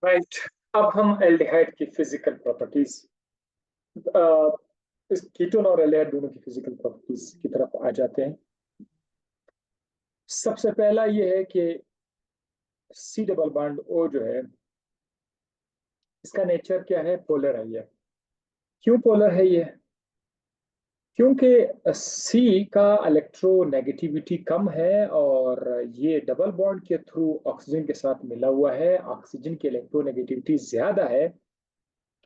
Right. अब हम aldehyde की फिजिकल प्रॉपर्टीज, इस कीटोन और एल्डिहाइड दोनों की फिजिकल प्रॉपर्टीज की तरफ आ जाते हैं। सबसे पहला ये है कि सी डबल बॉन्ड ओ जो है, इसका नेचर क्या है? पोलर है ये। क्यों पोलर है ये? क्योंकि सी का इलेक्ट्रोनेगेटिविटी कम है और ये डबल बॉन्ड के थ्रू ऑक्सीजन के साथ मिला हुआ है, ऑक्सीजन की इलेक्ट्रोनेगेटिविटी ज्यादा है।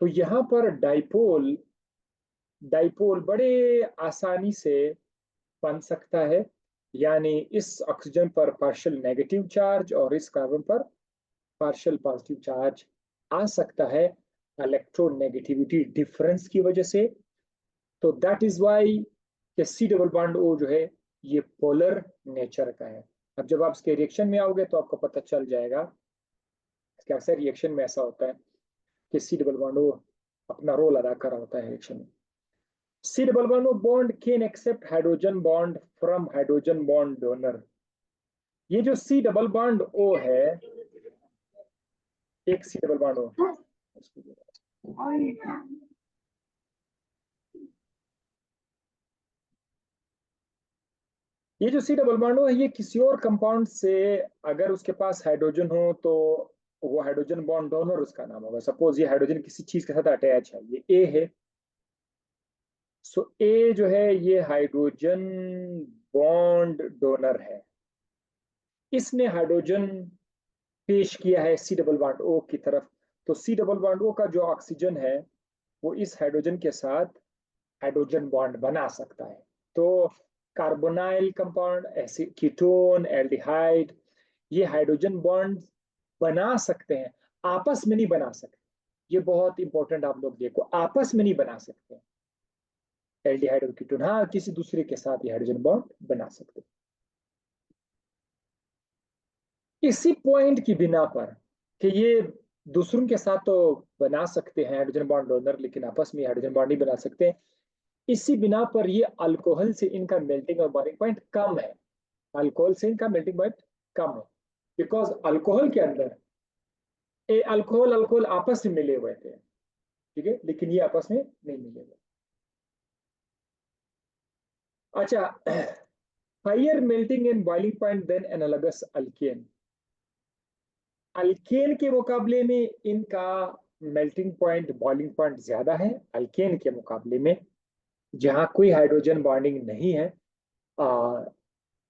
तो यहाँ पर डाइपोल डाइपोल बड़े आसानी से बन सकता है। यानी इस ऑक्सीजन पर पार्शियल नेगेटिव चार्ज और इस कार्बन पर पार्शियल पॉजिटिव चार्ज आ सकता है इलेक्ट्रोनेगेटिविटी डिफरेंस की वजह से। तो दैट इज वाई कि सी डबल बॉन्ड ओ जो है ये पोलर नेचर का है। अब जब आप इसके रिएक्शन में आओगे तो आपको पता चल जाएगा कि अक्सर रिएक्शन में ऐसा होता है कि सी डबल बॉन्ड ओ अपना रोल अदा कर रहा होता है रिएक्शन में। C double bond O bond can accept hydrogen bond from hydrogen bond donor। ये जो C डबल बॉन्ड O है, एक C डबल बॉन्ड O, ये जो C डबल बॉन्ड O है ये किसी और कंपाउंड से अगर उसके पास हाइड्रोजन हो तो वो हाइड्रोजन बॉन्ड डोनर उसका नाम होगा। सपोज ये हाइड्रोजन किसी चीज के साथ अटैच है, ये A है। सो A जो है ये हाइड्रोजन बॉन्ड डोनर है। इसने हाइड्रोजन पेश किया है सी डबल बॉन्ड ओ की तरफ। तो सी डबल बॉन्ड ओ का जो ऑक्सीजन है वो इस हाइड्रोजन के साथ हाइड्रोजन बॉन्ड बना सकता है। तो कार्बोनाइल कंपाउंड, ऐसे कीटोन, एल्डिहाइड, ये हाइड्रोजन बॉन्ड बना सकते हैं, आपस में नहीं बना सकते। ये बहुत इंपॉर्टेंट, आप लोग देखो, आपस में नहीं बना सकते एल्डिहाइड और कीटोन। हाँ, किसी दूसरे के साथ ये हाइड्रोजन बॉन्ड बना सकते हैं। इसी पॉइंट की बिना पर कि ये दूसरों के साथ तो बना सकते हैं हाइड्रोजन बॉन्ड डोनर, लेकिन आपस में हाइड्रोजन बॉन्ड नहीं बना सकते। इसी बिना पर ये अल्कोहल से इनका मेल्टिंग और बॉइलिंग पॉइंट कम है। अल्कोहल से इनका मेल्टिंग पॉइंट कम है बिकॉज अल्कोहल के अंदर अल्कोहल अल्कोहल आपस में मिले हुए थे, ठीक है, लेकिन ये आपस में नहीं मिले हुए। अच्छा, higher melting and boiling point than analogous alkane. Alkane के मुकाबले में इनका मेल्टिंग पॉइंट, बॉइलिंग पॉइंट ज्यादा है अल्केन के मुकाबले में, जहां कोई हाइड्रोजन बॉन्डिंग नहीं है। आ,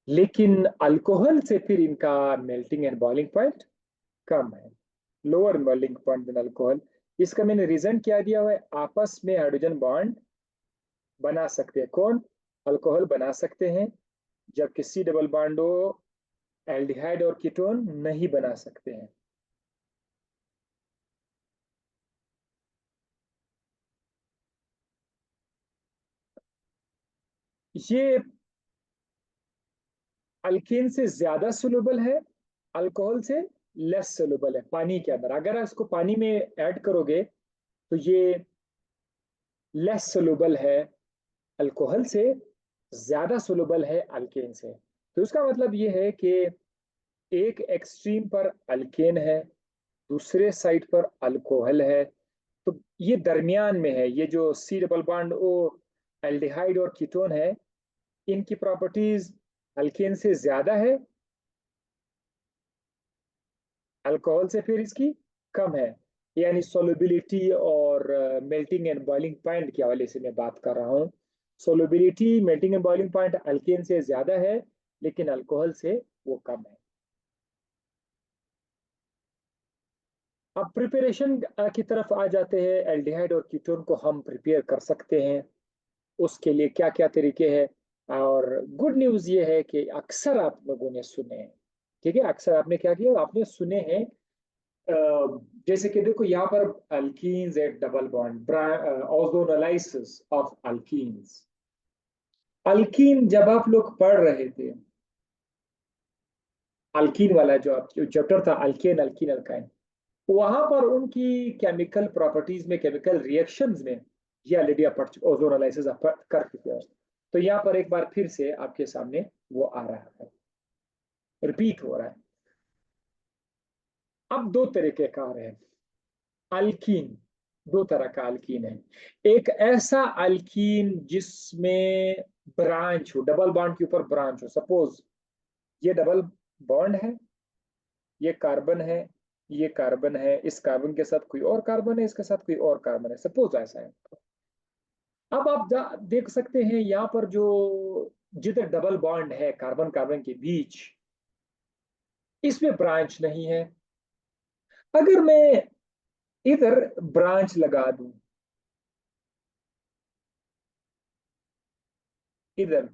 लेकिन अल्कोहल से फिर इनका मेल्टिंग एंड बॉइलिंग पॉइंट कम है, lower melting point than alcohol. इसका मैंने रीजन क्या दिया हुआ है? आपस में हाइड्रोजन बॉन्ड बना सकते हैं कौन? अल्कोहल बना सकते हैं, जबकि सी डबल बॉन्डो एल्डिहाइड और कीटोन नहीं बना सकते हैं। ये अल्केन से ज्यादा सोलुबल है, अल्कोहल से लेस सोलुबल है पानी के अंदर। अगर आप इसको पानी में ऐड करोगे तो ये लेस सोलुबल है अल्कोहल से, ज्यादा सोलुबल है अल्केन से। तो इसका मतलब ये है कि एक एक्सट्रीम पर अल्केन है, दूसरे साइड पर अल्कोहल है। तो ये दरमियान में है। ये जो C double bond O aldehyde और कीटोन है, इनकी प्रॉपर्टीज अल्केन से ज्यादा है, अल्कोहल से फिर इसकी कम है। यानी सोलुबिलिटी और मेल्टिंग एंड बॉइलिंग पॉइंट के हवाले से मैं बात कर रहा हूँ। Solubility, melting and boiling point alkane से ज्यादा है, लेकिन अल्कोहल से वो कम है। अब प्रिपरेशन की तरफ आ जाते हैं। एल्डिहाइड और कीटोन को हम प्रिपेयर कर सकते हैं, उसके लिए क्या क्या तरीके हैं? और गुड न्यूज ये है कि अक्सर आप लोगों ने सुने हैं, ठीक है, अक्सर आपने क्या किया, आपने सुने हैं। जैसे कि देखो यहाँ पर alkenes at double bond, ozonolysis of alkenes. Alkene जब आप लोग पढ़ रहे थे, अल्कीन वाला जो चैप्टर था, अल्केन अल्कीन अल्काइन, वहां पर उनकी केमिकल प्रॉपर्टीज में, केमिकल रिएक्शंस में ये ऑलरेडी आप ओजोनोलाइसिस आप कर चुके हो। तो यहाँ पर एक बार फिर से आपके सामने वो आ रहा है, रिपीट हो रहा है। अब दो तरीके कार है अल्कीन। दो तरह का अल्कीन है। एक ऐसा अल्कीन जिसमें ब्रांच हो, डबल बॉन्ड के ऊपर ब्रांच हो। सपोज ये डबल बॉन्ड है, ये कार्बन है, ये कार्बन है, इस कार्बन के साथ कोई और कार्बन है, इसके साथ कोई और कार्बन है, सपोज ऐसा है। अब आप देख सकते हैं यहाँ पर जो जिधर डबल बॉन्ड है कार्बन कार्बन के बीच, इसमें ब्रांच नहीं है। अगर मैं इधर ब्रांच लगा दूं, इधर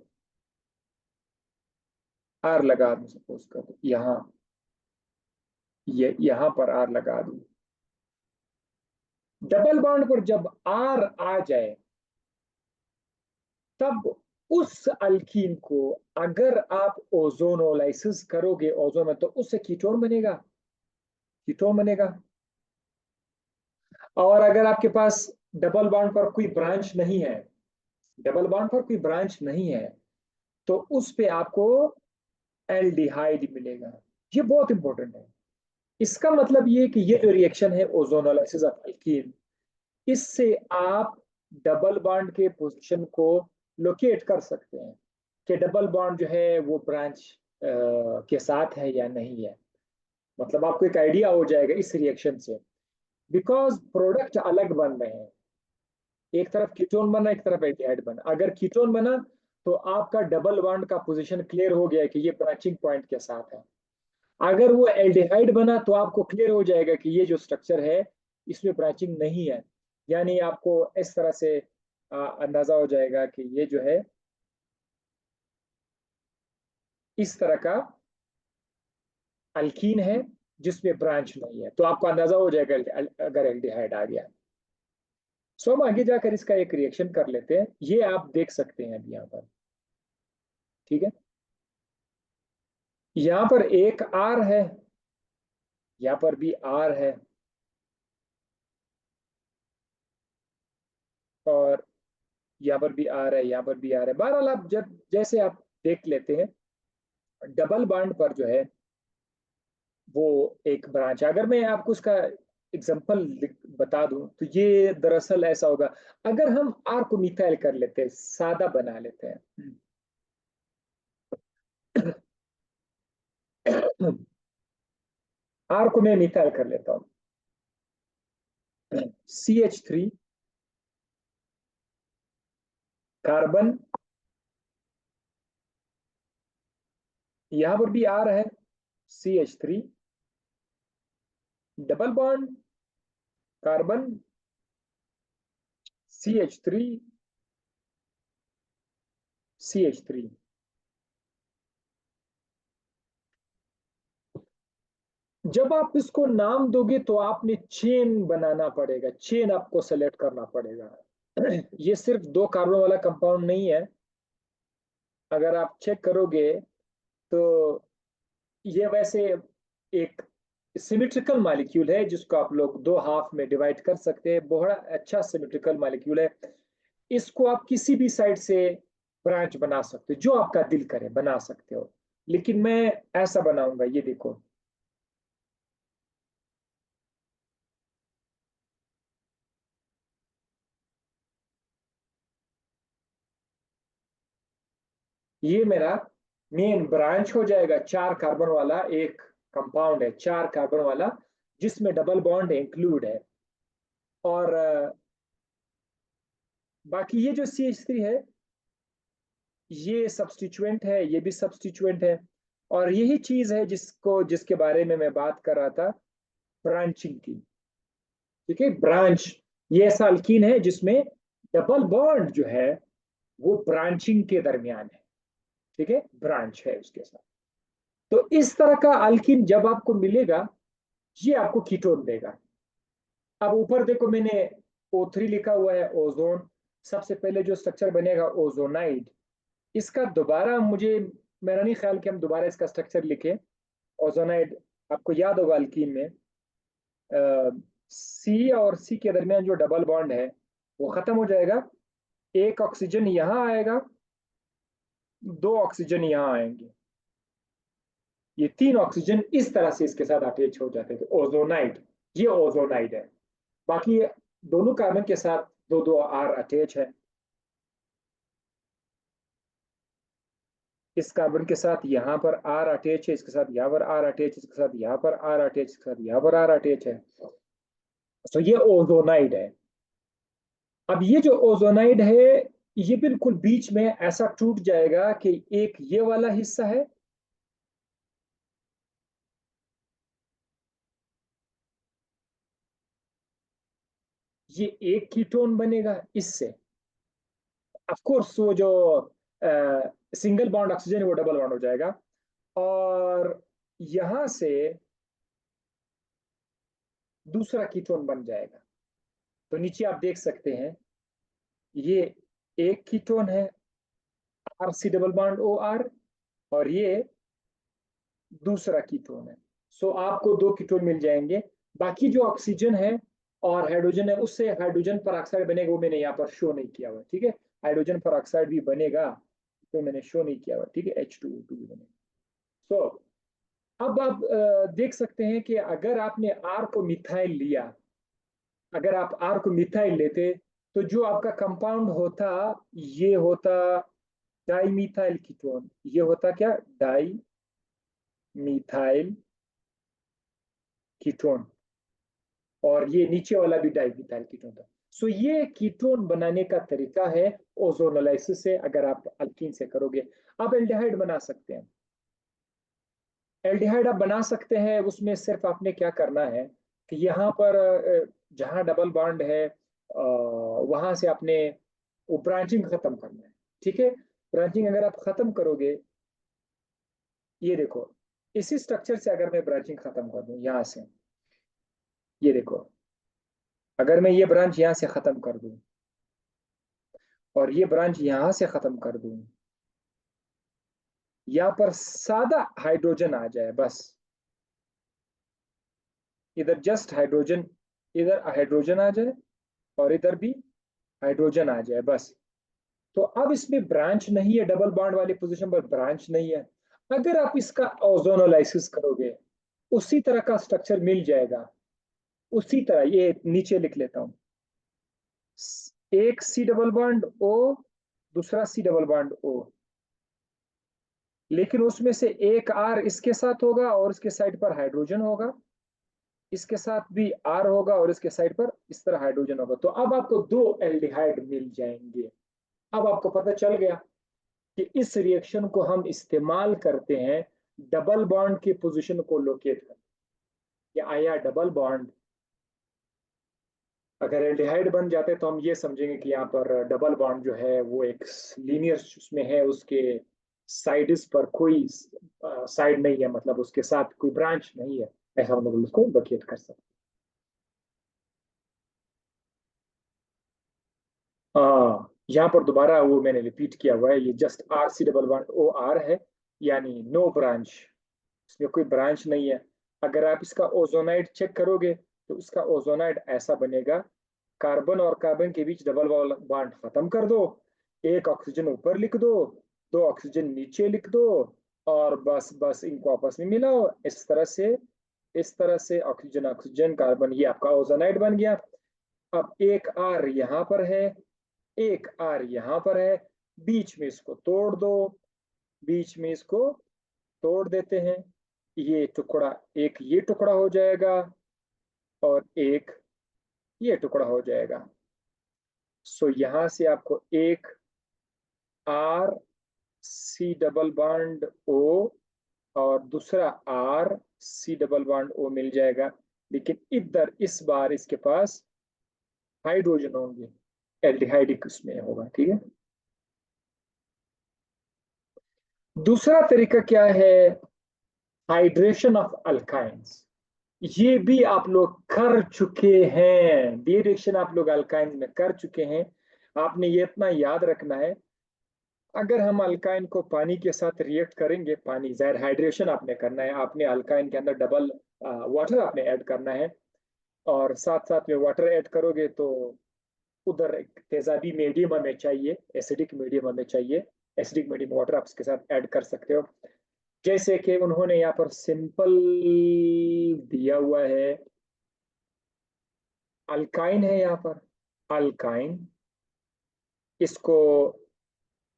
आर लगा दूं, सपोज कर यहाँ, ये यहां पर आर लगा दूं, डबल बॉन्ड पर जब आर आ जाए, तब उस अल्कीन को अगर आप ओजोनोलाइसिस करोगे ओजोन में, तो उससे कीटोन बनेगा, कीटोन बनेगा। और अगर आपके पास डबल बॉन्ड पर कोई ब्रांच नहीं है, डबल बॉन्ड पर कोई ब्रांच नहीं है, तो उस पे आपको एल्डिहाइड मिलेगा। ये बहुत इंपॉर्टेंट है। इसका मतलब ये कि ये जो रिएक्शन है ओजोनोलाइसिस ऑफ अल्कीन, इससे आप डबल बॉन्ड के पोजीशन को लोकेट कर सकते हैं कि डबल बॉन्ड जो है वो ब्रांच के साथ है या नहीं है। मतलब आपको एक आइडिया हो जाएगा इस रिएक्शन से, बिकॉज प्रोडक्ट अलग बन रहे हैं। एक तरफ कीटोन बना, एक तरफ एल्डिहाइड बना। अगर कीटोन बना तो आपका डबल बॉन्ड का पोजीशन क्लियर हो गया कि ये ब्रांचिंग पॉइंट के साथ है। अगर वो एल्डिहाइड बना तो आपको क्लियर हो जाएगा कि ये जो स्ट्रक्चर है इसमें ब्रांचिंग नहीं है। यानी आपको इस तरह से अंदाजा हो जाएगा कि ये जो है इस तरह का अल्कीन है जिसमें ब्रांच नहीं है, तो आपको अंदाजा हो जाएगा अगर एल्डिहाइड आ गया। सो हम आगे जाकर इसका एक रिएक्शन कर लेते हैं, ये आप देख सकते हैं अभी यहाँ पर। ठीक है, यहाँ पर एक आर है, यहाँ पर भी आर है, और यहाँ पर भी आर है, यहाँ पर भी आर है। बहरहाल आप जब जैसे आप देख लेते हैं, डबल बॉन्ड पर जो है वो एक ब्रांच है। अगर मैं आपको उसका एग्जांपल बता दूं तो ये दरअसल ऐसा होगा। अगर हम आर को मिथाइल कर लेते हैं, सादा बना लेते हैं, आर को मैं मिथाइल कर लेता हूं, CH3 कार्बन, यहां पर भी आर है, CH3 double bond carbon, CH3 CH3। जब आप इसको नाम दोगे तो आपने चेन बनाना पड़ेगा, चेन आपको सेलेक्ट करना पड़ेगा। ये सिर्फ दो कार्बन वाला कंपाउंड नहीं है। अगर आप चेक करोगे तो ये वैसे एक सिमेट्रिकल मॉलिक्यूल है जिसको आप लोग दो हाफ में डिवाइड कर सकते हैं। बहुत अच्छा सिमेट्रिकल मॉलिक्यूल है। इसको आप किसी भी साइड से ब्रांच बना सकते हो, जो आपका दिल करे बना सकते हो। लेकिन मैं ऐसा बनाऊंगा, ये देखो, ये मेरा मेन ब्रांच हो जाएगा। चार कार्बन वाला एक कंपाउंड है, चार कार्बन वाला, जिसमें डबल बॉन्ड इंक्लूड है। और बाकी ये जो CH3 है, ये सब्स्टिट्यूएंट है, ये भी सब्स्टिट्यूएंट है। और यही चीज है जिसके बारे में मैं बात कर रहा था, ब्रांचिंग की। ठीक है, ब्रांच, ये ऐसा अल्कीन है जिसमें डबल बॉन्ड जो है वो ब्रांचिंग के दरमियान है। ठीक है, ब्रांच है उसके साथ। तो इस तरह का अल्कीन जब आपको मिलेगा, ये आपको कीटोन देगा। अब ऊपर देखो, मैंने O3 लिखा हुआ है, ओजोन। सबसे पहले जो स्ट्रक्चर बनेगा ओजोनाइड। इसका दोबारा मुझे, मेरा नहीं ख्याल कि हम दोबारा इसका स्ट्रक्चर लिखें। ओजोनाइड, आपको याद होगा अल्कीन में सी और सी के दरमियान जो डबल बॉन्ड है वो खत्म हो जाएगा। एक ऑक्सीजन यहाँ आएगा, दो ऑक्सीजन यहाँ आएंगे। ये 3 ऑक्सीजन इस तरह से इसके साथ अटैच हो जाते थे, ओजोनाइड। ये ओजोनाइड है। बाकी दोनों कार्बन के साथ दो दो आर अटैच है। इस कार्बन के साथ यहाँ पर आर अटैच है, इसके साथ यहाँ पर आर अटैच, इसके साथ यहाँ पर आर अटैच, इसके साथ यहाँ पर आर अटैच है। तो ये ओजोनाइड है। अब ये जो ओजोनाइड है, ये बिल्कुल बीच में ऐसा टूट जाएगा कि एक ये वाला हिस्सा है, ये एक कीटोन बनेगा इससे। ऑफ कोर्स वो जो सिंगल बॉन्ड ऑक्सीजन है वो डबल बॉन्ड हो जाएगा, और यहां से दूसरा कीटोन बन जाएगा। तो नीचे आप देख सकते हैं, ये एक कीटोन है, R C double bond O R, और ये दूसरा कीटोन है। सो आपको दो कीटोन मिल जाएंगे। बाकी जो ऑक्सीजन है और हाइड्रोजन है, उससे हाइड्रोजन पर ऑक्साइड बनेगा, वो मैंने यहाँ पर शो नहीं किया हुआ, ठीक है। हाइड्रोजन पर ऑक्साइड भी बनेगा, तो मैंने शो नहीं किया हुआ, ठीक है। H2O2 भी बनेगा। सो अब आप देख सकते हैं कि अगर आपने आर को मिथाइल लिया, अगर आप आर को मिथाइल लेते, तो जो आपका कंपाउंड होता, ये होता डाई मिथाइल कीटोन। ये होता क्या? Di methyl ketone. और ये नीचे वाला भी डाई मिथाइल कीटोन था। सो ये कीटोन बनाने का तरीका है ओजोनोलाइसिस से। अगर आप अल्कीन से करोगे, आप एल्डिहाइड बना सकते हैं। एल्डिहाइड आप बना सकते हैं, उसमें सिर्फ आपने क्या करना है कि यहाँ पर जहाँ डबल बॉन्ड है, वहां से आपने वो ब्रांचिंग खत्म करना है, ठीक है। ब्रांचिंग अगर आप खत्म करोगे, ये देखो, इसी स्ट्रक्चर से अगर मैं ब्रांचिंग खत्म कर दूं यहाँ से, ये देखो, अगर मैं ये ब्रांच यहाँ से खत्म कर दूं और ये ब्रांच यहाँ से खत्म कर दूं, यहाँ पर सादा हाइड्रोजन आ जाए बस, इधर जस्ट हाइड्रोजन, इधर हाइड्रोजन आ जाए और इधर भी हाइड्रोजन आ जाए बस। तो अब इसमें ब्रांच नहीं है, डबल बॉन्ड वाली पोजीशन पर ब्रांच नहीं है। अगर आप इसका ओजोनोलाइसिस करोगे, उसी तरह का स्ट्रक्चर मिल जाएगा। उसी तरह, ये नीचे लिख लेता हूं, एक सी डबल बॉन्ड ओ, दूसरा सी डबल बॉन्ड ओ, लेकिन उसमें से एक आर इसके साथ होगा और इसके साइड पर हाइड्रोजन होगा, इसके साथ भी आर होगा और इसके साइड पर इस तरह हाइड्रोजन होगा। तो अब आपको दो एल्डिहाइड मिल जाएंगे। अब आपको पता चल गया कि इस रिएक्शन को हम इस्तेमाल करते हैं डबल बॉन्ड की पोजीशन को लोकेट करने। कि आया डबल बॉन्ड, अगर एल्डिहाइड बन जाते तो हम ये समझेंगे कि यहाँ पर डबल बॉन्ड जो है वो एक लीनियर उसमें है, उसके साइड्स पर कोई साइड नहीं है, मतलब उसके साथ कोई ब्रांच नहीं है, ऐसा हम लोग उसको लोकेट कर सकते हैं। यहाँ पर दोबारा वो मैंने रिपीट किया हुआ है, ये just R C double bond O R है, यानी नो ब्रांच, इसमें कोई ब्रांच नहीं है। अगर आप इसका ओजोनाइड चेक करोगे, तो इसका ओजोनाइड ऐसा बनेगा, कार्बन और कार्बन के बीच डबल बॉन्ड खत्म कर दो, एक ऑक्सीजन ऊपर लिख दो, दो ऑक्सीजन नीचे लिख दो, और बस बस इनको आपस में मिलाओ, इस तरह से, इस तरह से ऑक्सीजन ऑक्सीजन कार्बन, ये आपका ओजोनाइड बन गया। अब एक आर यहाँ पर है, एक आर यहाँ पर है, बीच में इसको तोड़ दो, बीच में इसको तोड़ देते हैं, ये टुकड़ा, एक ये टुकड़ा हो जाएगा और एक ये टुकड़ा हो जाएगा। सो यहां से आपको एक R C double bond O और दूसरा R C double bond O मिल जाएगा। लेकिन इधर इस बार इसके पास हाइड्रोजन होंगे, एल्डिहाइडिक उसमें होगा, ठीक है। दूसरा तरीका क्या है? Hydration of alkynes. ये भी आप लोग कर चुके हैं, ये रिएक्शन आप लोग अल्काइंस में कर चुके हैं। आपने ये इतना याद रखना है, अगर हम अल्काइन को पानी के साथ रिएक्ट करेंगे, पानी ज़ाहिर हाइड्रेशन आपने करना है, आपने अल्काइन के अंदर डबल वाटर आपने ऐड करना है, और साथ साथ में वाटर ऐड करोगे तो उधर एक तेजाबी मीडियम हमें चाहिए, एसिडिक मीडियम हमें चाहिए। एसिडिक मीडियम वाटर आप इसके साथ ऐड कर सकते हो। जैसे कि उन्होंने यहाँ पर सिंपल दिया हुआ है, अल्काइन है यहाँ पर, अल्काइन। इसको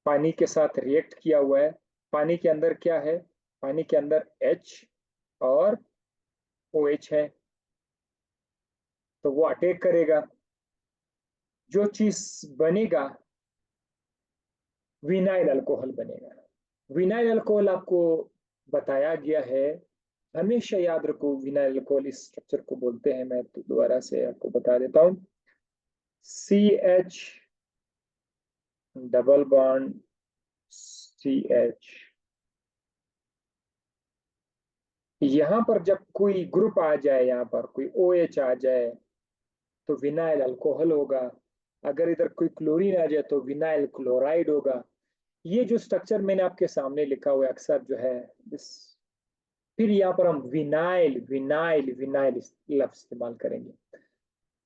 पानी के साथ रिएक्ट किया हुआ है। पानी के अंदर क्या है? पानी के अंदर H और OH है, तो वो अटैक करेगा। जो चीज बनेगा, विनाइल अल्कोहल बनेगा। विनाइल अल्कोहल आपको बताया गया है, हमेशा याद रखो विनाइल अल्कोहल इस स्ट्रक्चर को बोलते हैं। मैं तो दोबारा से आपको बता देता हूँ। CH double bond CH। यहाँ पर जब कोई ग्रुप आ जाए, यहाँ पर कोई OH आ जाए तो विनाइल अल्कोहल होगा। अगर इधर कोई क्लोरीन आ जाए तो विनाइल क्लोराइड होगा। ये जो स्ट्रक्चर मैंने आपके सामने लिखा हुआ है अक्सर जो है इस, फिर यहाँ पर हम विनाइल विनाइल विनाइल लफ्ज इस्तेमाल करेंगे।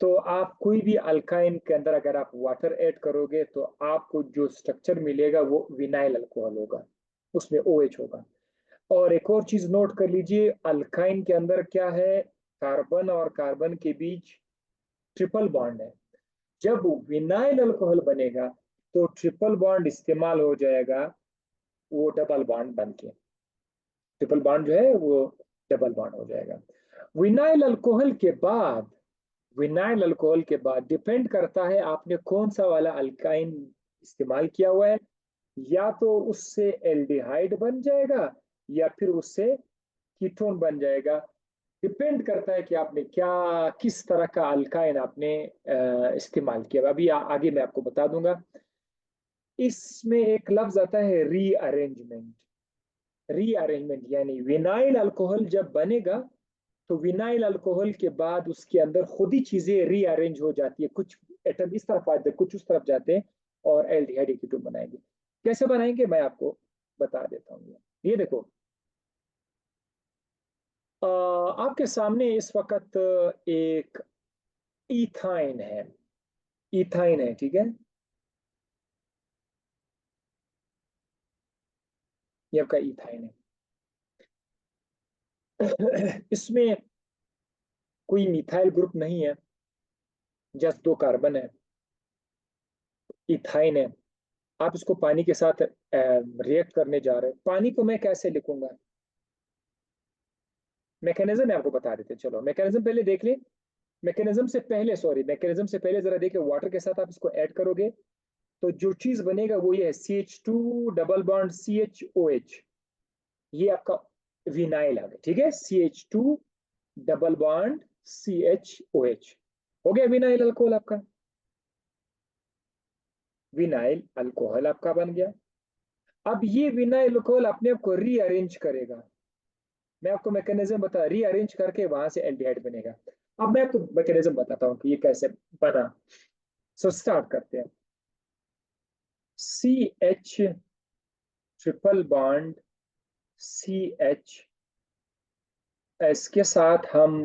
तो आप कोई भी अल्काइन के अंदर अगर आप वाटर ऐड करोगे तो आपको जो स्ट्रक्चर मिलेगा वो विनाइल अल्कोहल होगा, उसमें OH होगा। और एक और चीज नोट कर लीजिए, अल्काइन के अंदर क्या है, कार्बन और कार्बन के बीच ट्रिपल बॉन्ड है। जब विनाइल अल्कोहल बनेगा तो ट्रिपल बॉन्ड इस्तेमाल हो जाएगा, वो डबल बॉन्ड बन के, ट्रिपल बॉन्ड जो है वो डबल बॉन्ड हो जाएगा। विनाइल अल्कोहल के बाद, विनाइल अल्कोहल के बाद डिपेंड करता है आपने कौन सा वाला अल्काइन इस्तेमाल किया हुआ है। या तो उससे एल्डिहाइड बन जाएगा या फिर उससे कीटोन बन जाएगा। डिपेंड करता है कि आपने क्या, किस तरह का अल्काइन आपने इस्तेमाल किया। अभी आगे मैं आपको बता दूंगा। इसमें एक लफ्ज आता है रीअरेंजमेंट। रीअरेंजमेंट यानी विनाइल अल्कोहल जब बनेगा तो विनाइल अल्कोहल के बाद उसके अंदर खुद ही चीजें रीअरेंज हो जाती है। कुछ एटम इस तरफ आते हैं, कुछ उस तरफ जाते हैं और एल्डिहाइड कीटोन बनाएंगे। कैसे बनाएंगे मैं आपको बता देता हूँ। ये देखो, आपके सामने इस वक्त एक इथाइन है, इथाइन है, ठीक है। ये आपका इथाइन है। इसमें कोई मिथाइल ग्रुप नहीं है, जस्ट दो कार्बन है, इथाइन है। आप इसको पानी के साथ रिएक्ट करने जा रहे हैं। पानी को मैं कैसे लिखूंगा, मैकेनिज्म मैं आपको बता देते, चलो मैकेनिज्म पहले देख ले। मैकेनिज्म से पहले, सॉरी, मैकेनिज्म से पहले जरा देखिए, वाटर के साथ आप इसको ऐड करोगे तो जो चीज बनेगा वो ये है, CH2 डबल बॉन्ड CHOH। ये आपका विनाइल आ गया, ठीक है। CH2 डबल बॉन्ड CHOH हो गया विनाइल अल्कोहल आपका। विनाइल अल्कोहल आपका बन गया। अब ये विनाइल अल्कोहल अपने आप को रीअरेंज करेगा। मैं आपको मैकेनिज्म बता, रीअरेंज करके वहां से एल्डिहाइड बनेगा। अब मैं आपको मैकेनिज्म बताता हूँ कि ये कैसे बना। सो स्टार्ट करते हैं। CH ट्रिपल बॉन्ड CH, इसके साथ हम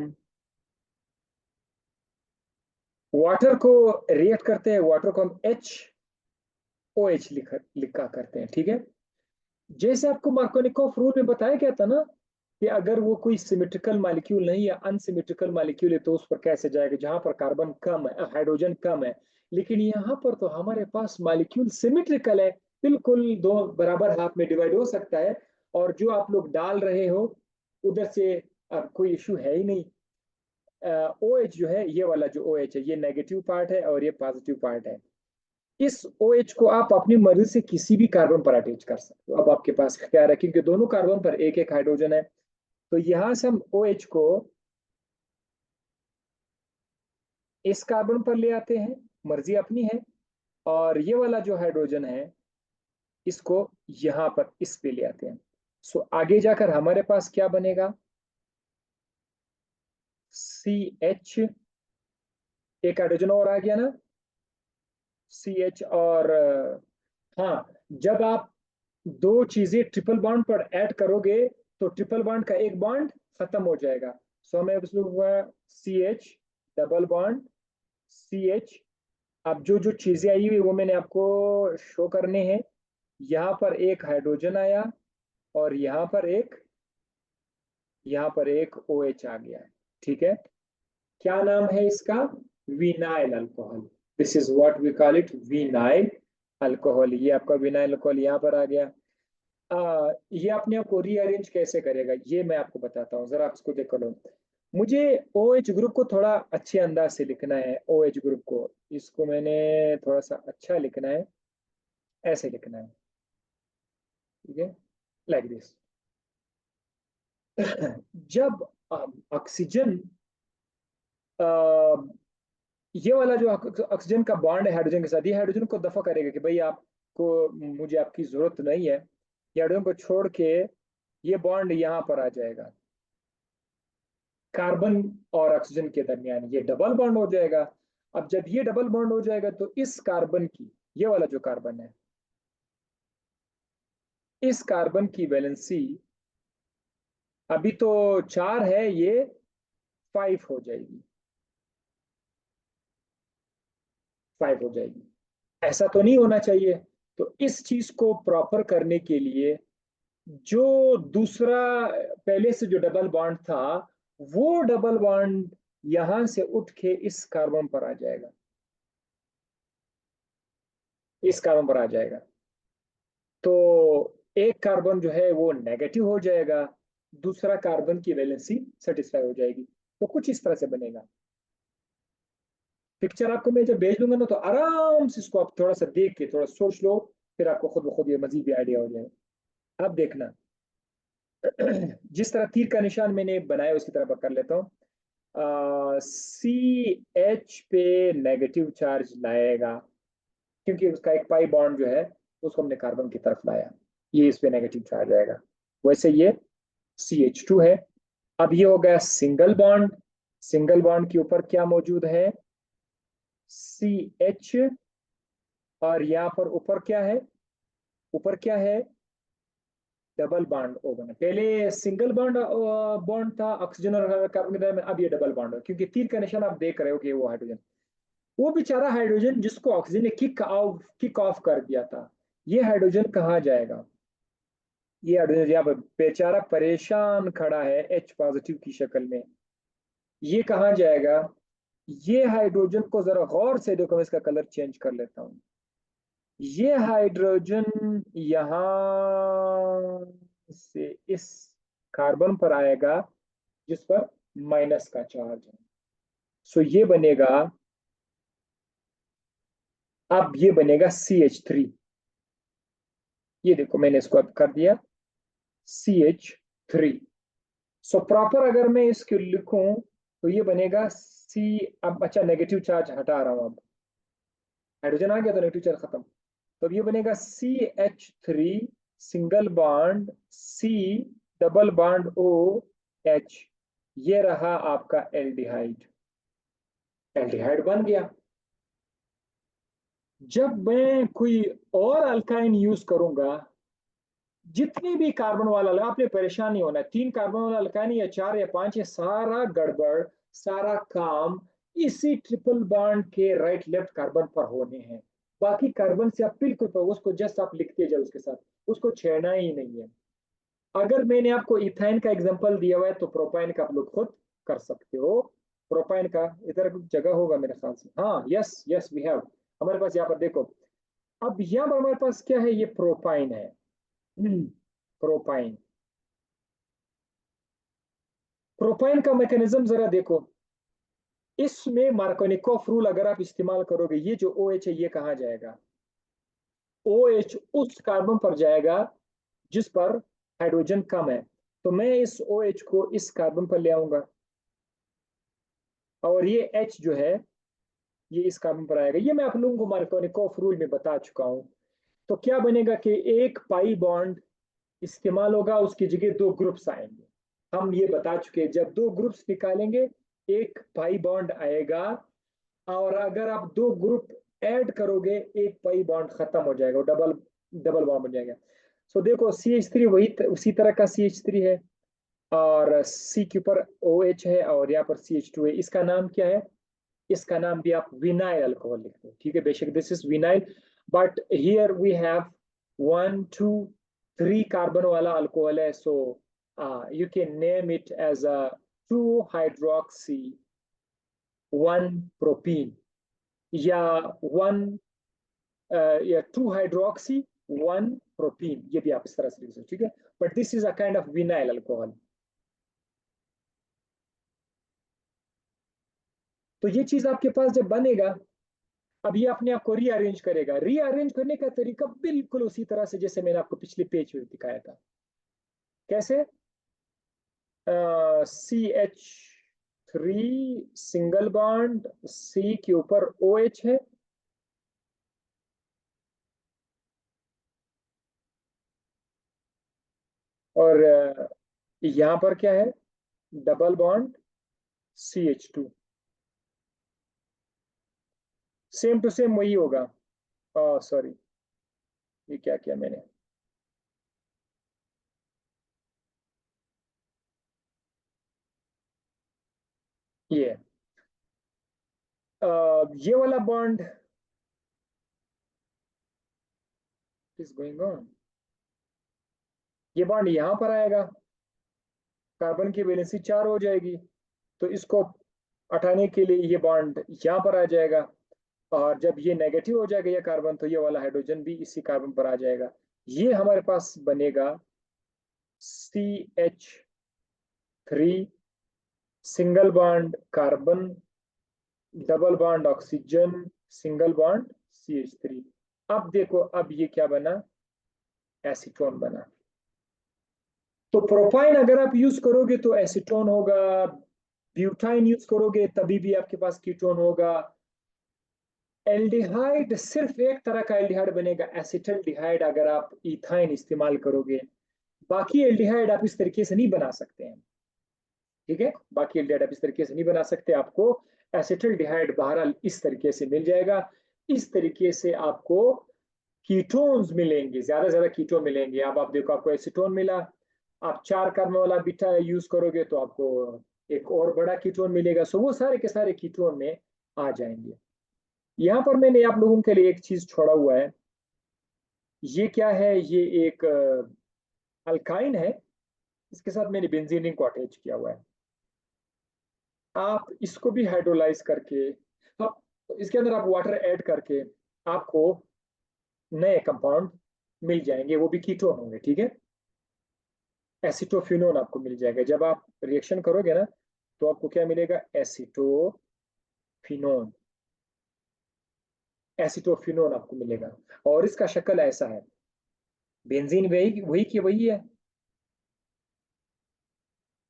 वाटर को रिएक्ट करते हैं। वाटर को हम HOH लिखा करते हैं, ठीक है। जैसे आपको मार्कोनिकोफ रूल में बताया गया था ना कि अगर वो कोई सिमेट्रिकल मॉलिक्यूल नहीं या अनसिमेट्रिकल मॉलिक्यूल है तो उस पर कैसे जाएगा, जहां पर कार्बन कम है, हाइड्रोजन कम है। लेकिन यहाँ पर तो हमारे पास मॉलिक्यूल सिमेट्रिकल है, बिल्कुल दो बराबर हाफ में डिवाइड हो सकता है। और जो आप लोग डाल रहे हो उधर से कोई इशू है ही नहीं। OH जो है, ये वाला जो OH है, ये नेगेटिव पार्ट है और ये पॉजिटिव पार्ट है। इस OH को आप अपनी मर्जी से किसी भी कार्बन पर अटैच कर सकते हो। अब आपके पास क्या है, क्योंकि दोनों कार्बन पर एक एक हाइड्रोजन है, तो यहां से हम OH को इस कार्बन पर ले आते हैं, मर्जी अपनी है। और ये वाला जो हाइड्रोजन है इसको यहां पर इस पे ले आते हैं। सो आगे जाकर हमारे पास क्या बनेगा, CH, एक हाइड्रोजन और आ गया ना, CH। और हाँ, जब आप दो चीजें ट्रिपल बॉन्ड पर ऐड करोगे तो ट्रिपल बॉन्ड का एक बॉन्ड खत्म हो जाएगा। सो हमें उसमें हुआ CH डबल बॉन्ड CH। अब जो जो चीजें आई हुई वो मैंने आपको शो करने हैं। यहाँ पर एक हाइड्रोजन आया और यहाँ पर एक OH आ गया। ठीक है, क्या नाम है इसका? Vinyl alcohol. This is what we call it, vinyl alcohol. ये आपका विनाइल अल्कोहल यहाँ पर आ गया। ये अपने आप को रीअरेंज कैसे करेगा ये मैं आपको बताता हूँ, जरा आप इसको देखो लो। मुझे OH ग्रुप को थोड़ा अच्छे अंदाज से लिखना है। OH ग्रुप को, इसको मैंने थोड़ा सा अच्छा लिखना है, ऐसे लिखना है। ठीक है, लाइक दिस। जब ऑक्सीजन, ये वाला जो ऑक्सीजन का बॉन्ड है हाइड्रोजन के साथ, ये हाइड्रोजन को दफा करेगा कि भाई आपको, मुझे आपकी जरूरत नहीं है। ये हाइड्रोजन को छोड़ के ये बॉन्ड यहाँ पर आ जाएगा, कार्बन और ऑक्सीजन के दरमियान ये डबल बॉन्ड हो जाएगा। अब जब ये डबल बॉन्ड हो जाएगा तो इस कार्बन की, ये वाला जो कार्बन है, इस कार्बन की वैलेंसी अभी तो 4 है, ये 5 हो जाएगी, 5 हो जाएगी। ऐसा तो नहीं होना चाहिए। तो इस चीज को प्रॉपर करने के लिए जो दूसरा पहले से जो डबल बॉन्ड था, वो डबल बॉन्ड यहां से उठ के इस कार्बन पर आ जाएगा, इस कार्बन पर आ जाएगा। तो एक कार्बन जो है वो नेगेटिव हो जाएगा, दूसरा कार्बन की वैलेंसी सेटिस्फाई हो जाएगी। तो कुछ इस तरह से बनेगा। पिक्चर आपको मैं जब भेज दूंगा ना, तो आराम से इसको आप थोड़ा सा देख के थोड़ा सोच लो, फिर आपको खुद ब खुद ये मजीद भी आइडिया हो जाएगा। अब देखना, जिस तरह तीर का निशान मैंने बनाया उसकी तरह कर लेता हूँ। CH पे नेगेटिव चार्ज लाएगा, क्योंकि उसका एक पाई बॉन्ड जो है उसको हमने कार्बन की तरफ लाया, ये इस पे नेगेटिव चार्ज आएगा। वैसे ये CH2 है। अब ये हो गया सिंगल बॉन्ड। सिंगल बॉन्ड के ऊपर क्या मौजूद है? CH। और यहाँ पर ऊपर क्या है? ऊपर क्या है? डबल बॉन्ड O बना। पहले सिंगल बॉन्ड बॉन्ड था ऑक्सीजन और कार्बन के दरमियान, अब ये डबल बॉन्ड है, क्योंकि तीर का निशान आप देख रहे हो कि वो हाइड्रोजन, वो बेचारा हाइड्रोजन जिसको ऑक्सीजन ने किक ऑफ कर दिया था, ये हाइड्रोजन कहाँ जाएगा? ये हाइड्रोजन यहाँ पर बेचारा परेशान खड़ा है H पॉजिटिव की शक्ल में, ये कहाँ जाएगा? ये हाइड्रोजन को जरा गौर से देखो, मैं इसका कलर चेंज कर लेता हूँ। ये हाइड्रोजन यहां से इस कार्बन पर आएगा जिस पर माइनस का चार्ज है। सो ये बनेगा, अब ये बनेगा CH3। ये देखो मैंने इसको अब कर दिया CH3। सो प्रॉपर अगर मैं इसको लिखूं तो ये बनेगा C। अब अच्छा, नेगेटिव चार्ज हटा रहा हूं, अब हाइड्रोजन आ गया तो नेगेटिव चार्ज खत्म। तो अब ये बनेगा CH3 single bond C double bond OH। ये रहा आपका एल्डिहाइड। एल्डिहाइड बन गया। जब मैं कोई और अल्काइन यूज करूंगा, जितनी भी कार्बन वाला, आपने परेशान नहीं होना, 3 कार्बन वाला अल्काइन या 4 या 5, ये सारा गड़बड़, सारा काम इसी ट्रिपल बॉन्ड के राइट लेफ्ट कार्बन पर होने हैं। बाकी कार्बन से आप बिल्कुल उसको जस्ट आप लिखते जाओ, उसके साथ उसको छेड़ना ही नहीं है। अगर मैंने आपको इथाइन का एग्जांपल दिया हुआ है तो प्रोपाइन का आप लोग खुद कर सकते हो। प्रोपाइन का इधर कुछ जगह होगा मेरे ख्याल से, हाँ, यस यस वी हैव। हमारे पास यहाँ पर देखो, अब यहाँ पर हमारे पास क्या है? ये प्रोपाइन है। प्रोपाइन, प्रोपाइन का मैकेनिज्म जरा देखो। इसमें मार्कोनिकोफ रूल अगर आप इस्तेमाल करोगे, ये जो OH है ये कहाँ जाएगा? OH उस कार्बन पर जाएगा जिस पर हाइड्रोजन कम है। तो मैं इस OH को इस कार्बन पर ले आऊंगा, और ये H जो है ये इस कार्बन पर आएगा। ये मैं आप लोगों को मार्कोनिकोफ रूल में बता चुका हूं। तो क्या बनेगा कि एक पाई बॉन्ड इस्तेमाल होगा, उसकी जगह 2 ग्रुप्स आएंगे। हम ये बता चुके हैं, जब 2 ग्रुप्स निकालेंगे एक पाई बॉन्ड आएगा, और अगर आप 2 ग्रुप ऐड करोगे एक पाई बॉन्ड खत्म हो जाएगा, डबल डबल बॉन्ड बन जाएगा। सो देखो CH3 वही उसी तरह का CH3 है, और C के ऊपर OH है, और यहाँ पर CH2 है। इसका नाम क्या है? इसका नाम भी आप विनाइल अल्कोहल लिखते हो, ठीक है, बेशक this is vinyl, but here we have 1 2 3 carbon वाला अल्कोहल है, so you can name it as a 2 hydroxy 1 propene, या 1 या 2 हाइड्रोक्सी 1 प्रोपीन, ये भी आप इस तरह से लिख सकते, ठीक है। But this is a kind of vinyl alcohol. तो ये चीज आपके पास जब बनेगा, अब ये अपने आप को रीअरेंज करेगा। रीअरेंज करने का तरीका बिल्कुल उसी तरह से जैसे मैंने आपको पिछले पेज में दिखाया था। कैसे? CH3 सिंगल बॉन्ड, C के ऊपर OH है, और यहां पर क्या है? Double bond CH2। Same to same वही होगा। सॉरी, ये क्या किया मैंने? ये ये वाला बॉन्ड इज गोइंग ऑन, ये बॉन्ड यहां पर आएगा, कार्बन की वैलेंसी 4 हो जाएगी, तो इसको हटाने के लिए ये बॉन्ड यहाँ पर आ जाएगा, और जब ये नेगेटिव हो जाएगा ये कार्बन, तो ये वाला हाइड्रोजन भी इसी कार्बन पर आ जाएगा। ये हमारे पास बनेगा CH3 single bond carbon, double bond oxygen, single bond CH3। अब देखो, अब ये क्या बना? एसीटोन बना। तो प्रोपाइन अगर आप यूज करोगे तो एसीटोन होगा, ब्यूटाइन यूज करोगे तभी भी आपके पास कीटोन होगा। एल्डिहाइड सिर्फ एक तरह का एल्डिहाइड बनेगा, एसिटल्डिहाइड, अगर आप इथाइन इस्तेमाल करोगे। बाकी एल्डिहाइड आप इस तरीके से नहीं बना सकते हैं, ठीक है। बाकी एल्डिहाइड आप इस तरीके से नहीं बना सकते, आपको एसिटल्डिहाइड बहरहाल इस तरीके से मिल जाएगा। इस तरीके से आपको कीटोन्स मिलेंगे, ज्यादा से ज्यादा कीटोन मिलेंगे। अब आप देखो, आपको एसीटोन मिला, आप 4 कार्बन वाला बीटा यूज करोगे तो आपको एक और बड़ा कीटोन मिलेगा। सो वो सारे के सारे कीटोन में आ जाएंगे। यहाँ पर मैंने आप लोगों के लिए एक चीज छोड़ा हुआ है। ये क्या है? ये एक अल्काइन है, इसके साथ मैंने बेंजीन रिंग को अटैच किया हुआ है। आप इसको भी हाइड्रोलाइज करके, आप इसके अंदर आप वाटर ऐड करके आपको नए कंपाउंड मिल जाएंगे, वो भी कीटोन होंगे, ठीक है। एसिटोफिनोन आपको मिल जाएगा। जब आप रिएक्शन करोगे ना, तो आपको क्या मिलेगा? एसिटोफिनोन, एसिटोफिनोन आपको मिलेगा। और इसका शक्ल ऐसा है, बेंजीन वही वही की वही है,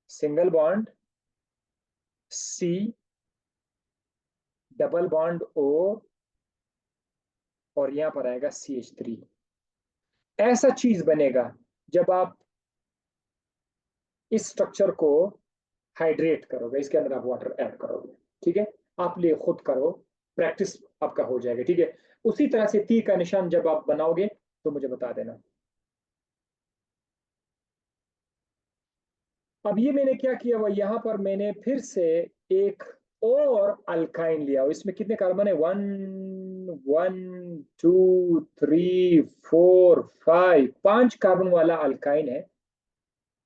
single bond C, double bond O, और यहां पर आएगा CH3। ऐसा चीज बनेगा जब आप इस स्ट्रक्चर को हाइड्रेट करोगे, इसके अंदर आप वाटर ऐड करोगे, ठीक है। आप लिए खुद करो, प्रैक्टिस आपका हो जाएगा, ठीक है। उसी तरह से तीर का निशान जब आप बनाओगे तो मुझे बता देना। अब ये मैंने क्या किया हुआ, यहाँ पर मैंने फिर से एक और अल्काइन लिया। इसमें कितने कार्बन है? 1 1 2 3 4 5, 5 कार्बन वाला अल्काइन है।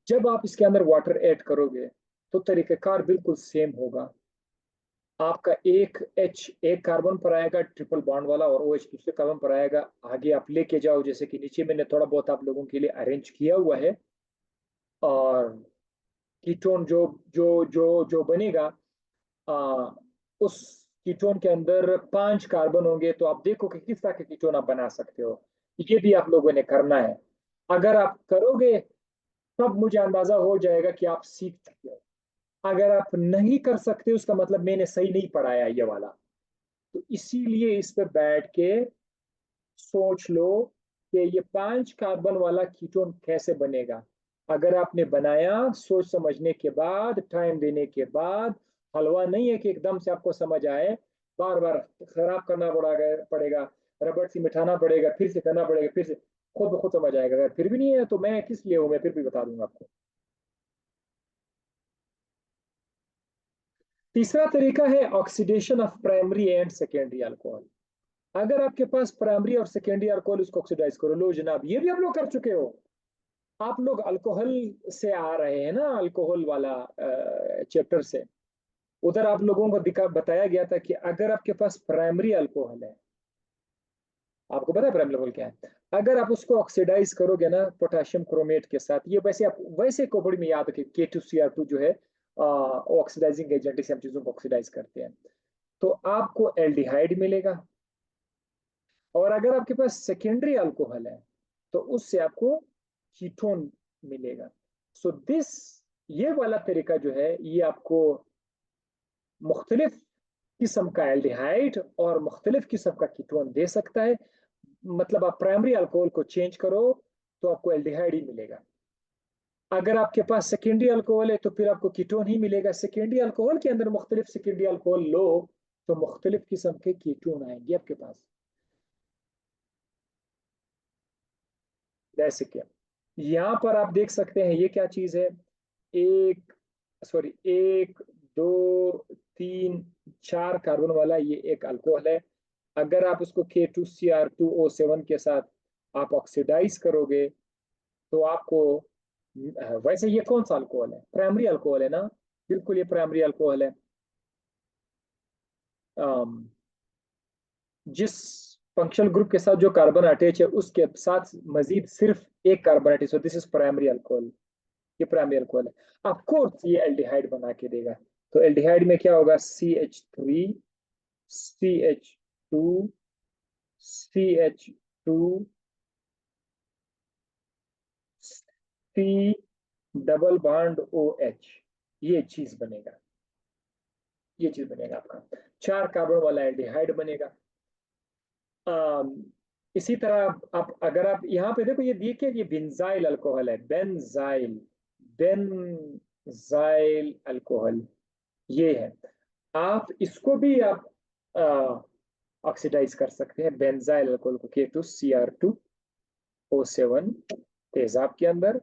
जब आप इसके अंदर वाटर ऐड करोगे तो तरीकेकार बिल्कुल सेम होगा। आपका एक कार्बन पर आएगा ट्रिपल बॉन्ड वाला, और OH दूसरे कार्बन पर आएगा। आगे आप लेके जाओ, जैसे कि नीचे मैंने थोड़ा बहुत आप लोगों के लिए अरेंज किया हुआ है। और कीटोन जो जो जो जो बनेगा, आ, उस कीटोन के अंदर 5 कार्बन होंगे। तो आप देखो कि किस तरह के कीटोन आप बना सकते हो, ये भी आप लोगों ने करना है। अगर आप करोगे तब मुझे अंदाजा हो जाएगा कि आप सीख सकते हो। अगर आप नहीं कर सकते, उसका मतलब मैंने सही नहीं पढ़ाया ये वाला। तो इसीलिए इस पे बैठ के सोच लो कि ये 5 कार्बन वाला कीटोन कैसे बनेगा। अगर आपने बनाया, सोच समझने के बाद, टाइम देने के बाद, हलवा नहीं है कि एकदम से आपको समझ आए। बार बार खराब करना पड़ेगा, रबड़ से मिठाना पड़ेगा, फिर से करना पड़ेगा, फिर से खुद ब खुद समझ आएगा। अगर फिर भी नहीं है तो मैं किस लिए हूं, मैं फिर भी बता दूंगा आपको। तीसरा तरीका है oxidation of primary and secondary alcohol. अगर आपके पास प्राइमरी और सेकेंडरी अल्कोहल, उसको ऑक्सीडाइज करो। लो जनाब, ये भी आप लोग कर चुके हो। आप लोग अल्कोहल से आ रहे हैं ना, अल्कोहल वाला चैप्टर से। उधर आप लोगों को बताया गया था कि अगर आपके पास प्राइमरी अल्कोहल है, आपको पता है प्राइमरी अल्कोहल क्या है? अगर आप उसको ऑक्सीडाइज करोगे ना पोटेशियम क्रोमेट के साथ, ये वैसे आप वैसे खोपड़ी में याद रखिए, K2Cr2 जो है ऑक्सीडाइजिंग एजेंट से हम चीजों को ऑक्सीडाइज करते हैं, तो आपको एल्डिहाइड मिलेगा। और अगर आपके पास सेकेंडरी अल्कोहल है तो उससे आपको कीटोन मिलेगा। सो दिस, ये वाला तरीका जो है ये आपको मुख्तलिफ किस्म का एल्डिहाइड और मुख्तलिफ किस्म का कीटोन दे सकता है। मतलब आप प्राइमरी अल्कोहल को चेंज करो तो आपको एल्डिहाइड ही मिलेगा। अगर आपके पास सेकेंडरी अल्कोहल है तो फिर आपको कीटोन ही मिलेगा। सेकेंडरी अल्कोहल के अंदर मुख्तलिफ सेकेंडरी अल्कोहल लो तो मुख्तलिफ किस्म के कीटोन आएंगे आपके पास। जैसे कि यहाँ पर आप देख सकते हैं ये क्या चीज है, एक, सॉरी, एक, दो, तीन, चार कार्बन वाला ये एक अल्कोहल है। अगर आप उसको K2Cr2O7 के साथ आप ऑक्सीडाइज करोगे तो आपको, वैसे ये कौन सा अल्कोहल है? प्राइमरी अल्कोहल है ना, बिल्कुल ये प्राइमरी अल्कोहल है। अम, जिस फंक्शनल ग्रुप के साथ जो कार्बन अटैच है उसके साथ मजीद सिर्फ एक carbon attach, so this is primary alcohol, ये प्राइमरी अल्कोहल है। ऑफ कोर्स ये एल्डिहाइड बना के देगा। तो एल्डिहाइड में क्या होगा? CH3 CH2 CH2 C double bond OH, ये चीज बनेगा, ये चीज बनेगा आपका, चार कार्बन वाला एल्डिहाइड बनेगा। अम, इसी तरह आप अगर आप यहाँ पे देखो, ये देखिए ये बेंजाइल अल्कोहल है, बेंजाइल, बेंजाइल अल्कोहल ये है। आप इसको भी आप ऑक्सीडाइज कर सकते हैं बेंजाइल अल्कोहल को, K2Cr2O7 तेजाब के अंदर।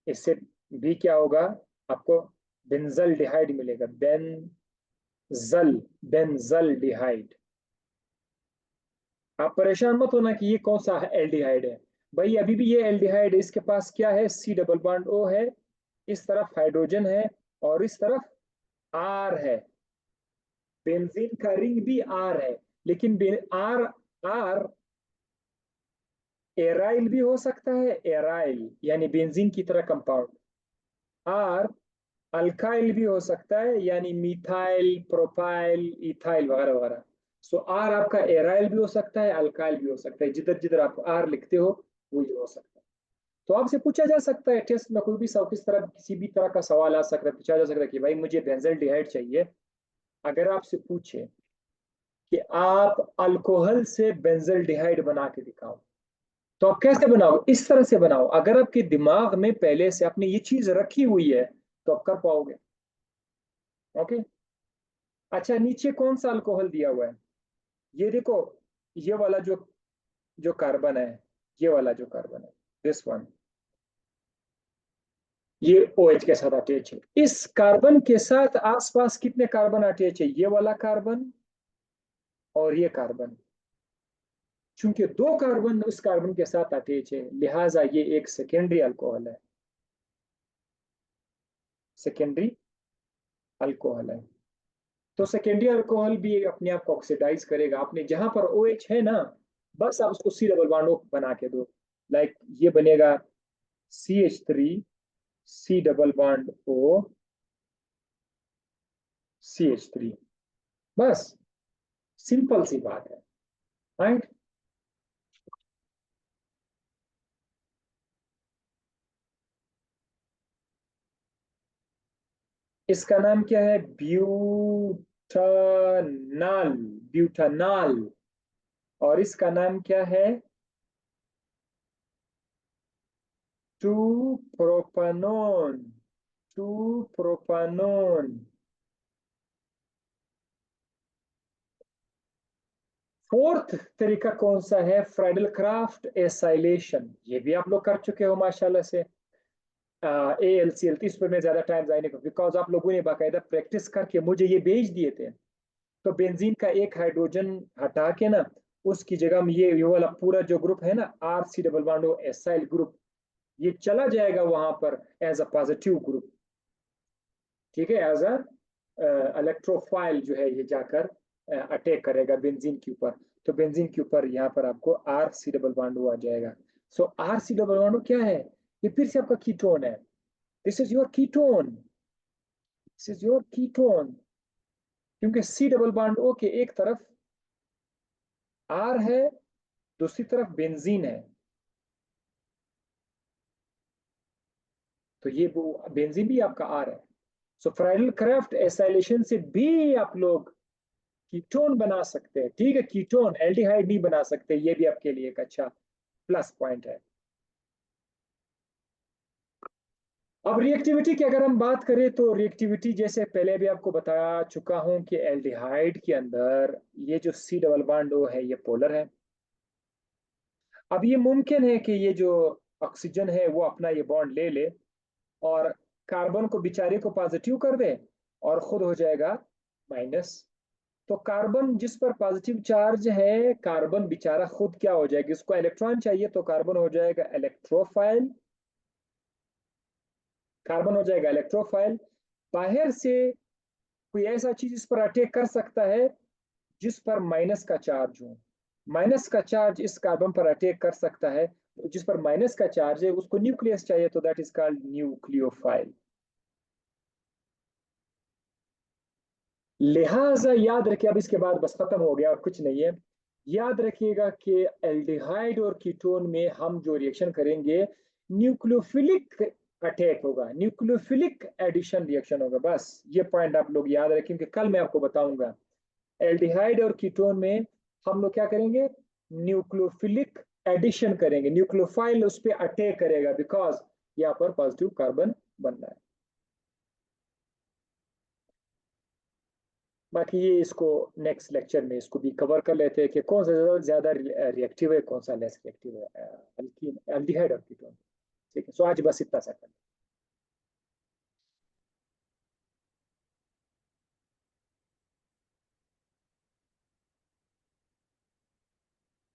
इससे भी क्या होगा? आपको बेंजल डिहाइड मिलेगा, बेंजल, बेंजल डिहाइड। आप परेशान मत होना कि ये कौन सा एल्डिहाइड है, भाई अभी भी ये एल्डिहाइड है। इसके पास क्या है? C डबल बॉन्ड O है, इस तरफ हाइड्रोजन है और इस तरफ R है। बेंजीन का रिंग भी R है, लेकिन आर, आर एराइल भी हो सकता है, एराइल यानी बेंजीन की तरह कंपाउंड। आर अल्काइल भी हो सकता है, यानी मिथाइल, प्रोपाइल, इथाइल वगैरह वगैरह। सो आर आपका एराइल भी हो सकता है, अल्काइल भी हो सकता है, जिधर जिधर आप आर लिखते हो वही हो सकता है। तो आपसे पूछा जा सकता है टेस्ट में, कोई भी किस तरह किसी भी तरह का सवाल आ सकता है, पूछा जा सकता है कि भाई मुझे बेंजल डिहाइड चाहिए। अगर आपसे पूछे कि आप अल्कोहल से बेंजल डिहाइड बना के दिखाओ, तो आप कैसे बनाओ? इस तरह से बनाओ। अगर आपके दिमाग में पहले से आपने ये चीज रखी हुई है तो आप कर पाओगे। ओके, अच्छा नीचे कौन सा अल्कोहल दिया हुआ है? ये देखो, ये वाला जो जो कार्बन है, ये वाला जो कार्बन है, दिस वन, ये OH के साथ अटैच है। इस कार्बन के साथ आसपास कितने कार्बन अटैच है? ये वाला कार्बन और ये कार्बन। चूंकि दो कार्बन उस कार्बन के साथ अटैच है, लिहाजा ये एक सेकेंडरी अल्कोहल है, सेकेंडरी अल्कोहल है। तो सेकेंडरी अल्कोहल भी अपने आप को ऑक्सीडाइज करेगा। आपने जहां पर OH है ना, बस आप उसको C डबल बॉन्ड O बना के दो। लाइक ये बनेगा CH3 C double bond O CH3, बस सिंपल सी बात है, राइट। इसका नाम क्या है? Butanol, butanol. और इसका नाम क्या है? Two propanone, two propanone. Fourth तरीका कौन सा है? फ्राइडल क्राफ्ट एसाइलेशन, ये भी आप लोग कर चुके हो माशाल्लाह से। ALCL, इस पर मैं ज्यादा टाइम जाने को, बिकॉज आप लोगों ने बाकायदा प्रैक्टिस करके मुझे ये भेज दिए थे। तो बेंजीन का एक हाइड्रोजन हटा के ना, उसकी जगह में ये वाला पूरा जो ग्रुप है ना, RC double bond O acyl group, ये चला जाएगा वहां पर एज अ पॉजिटिव ग्रुप, ठीक है, एज अ इलेक्ट्रोफाइल जो है ये जाकर अटैक करेगा बेंजीन के ऊपर। तो बेंजीन के ऊपर यहाँ पर आपको आर सी डबल बॉन्ड आ जाएगा। सो आर सी डबल बॉन्ड क्या है? ये फिर से आपका कीटोन है। This is your ketone, this is your ketone. क्योंकि सी डबल बॉन्ड ओ के एक तरफ आर है, दूसरी तरफ बेंजीन है, तो ये वो बेंजीन भी आपका आर है। सो फ्राइडल क्राफ्ट एसाइलेशन से भी आप लोग कीटोन बना सकते हैं, ठीक है, कीटोन, एल्डिहाइड नहीं बना सकते, ये भी आपके लिए एक अच्छा प्लस पॉइंट है। अब रिएक्टिविटी की अगर हम बात करें तो रिएक्टिविटी जैसे पहले भी आपको बता चुका हूं कि एल्डिहाइड के अंदर ये जो सी डबल बॉन्ड ओ है ये पोलर है। अब ये मुमकिन है कि ये जो ऑक्सीजन है वो अपना ये बॉन्ड ले ले और कार्बन को बेचारे को पॉजिटिव कर दे और खुद हो जाएगा माइनस। तो कार्बन जिस पर पॉजिटिव चार्ज है, कार्बन बेचारा खुद क्या हो जाएगा, इसको इलेक्ट्रॉन चाहिए तो कार्बन हो जाएगा इलेक्ट्रोफाइल, कार्बन हो जाएगा इलेक्ट्रोफाइल। बाहर से कोई ऐसा चीज इस पर अटैक कर सकता है जिस पर माइनस का चार्ज हो, माइनस का चार्ज इस कार्बन पर अटैक कर सकता है, जिस पर माइनस का चार्ज है उसको न्यूक्लियस चाहिए, तो दैट इज कॉल्ड न्यूक्लियोफाइल। लिहाजा याद रखिए, अब इसके बाद बस खत्म हो गया और कुछ नहीं है। याद रखिएगा कि एल्डिहाइड और कीटोन में हम जो रिएक्शन करेंगे न्यूक्लियोफिलिक अटैक होगा, न्यूक्लियोफिलिक एडिशन रिएक्शन होगा। बस ये पॉइंट आप लोग याद रखें कि कल मैं आपको बताऊंगा एल्डिहाइड और कीटोन में हम लोग क्या करेंगे, न्यूक्लियोफिलिक एडिशन करेंगे, न्यूक्लियोफाइल उस पर अटैक करेगा बिकॉज यहाँ पर पॉजिटिव कार्बन बन रहा है। बाकी ये इसको नेक्स्ट लेक्चर में इसको भी कवर कर लेते हैं कि कौन सा ज्यादा रिएक्टिव है, कौन सा लेस रिएक्टिव है, अल्कीन एल्डिहाइड और कीटोन। ठीक है, सो आज बस इतना सा।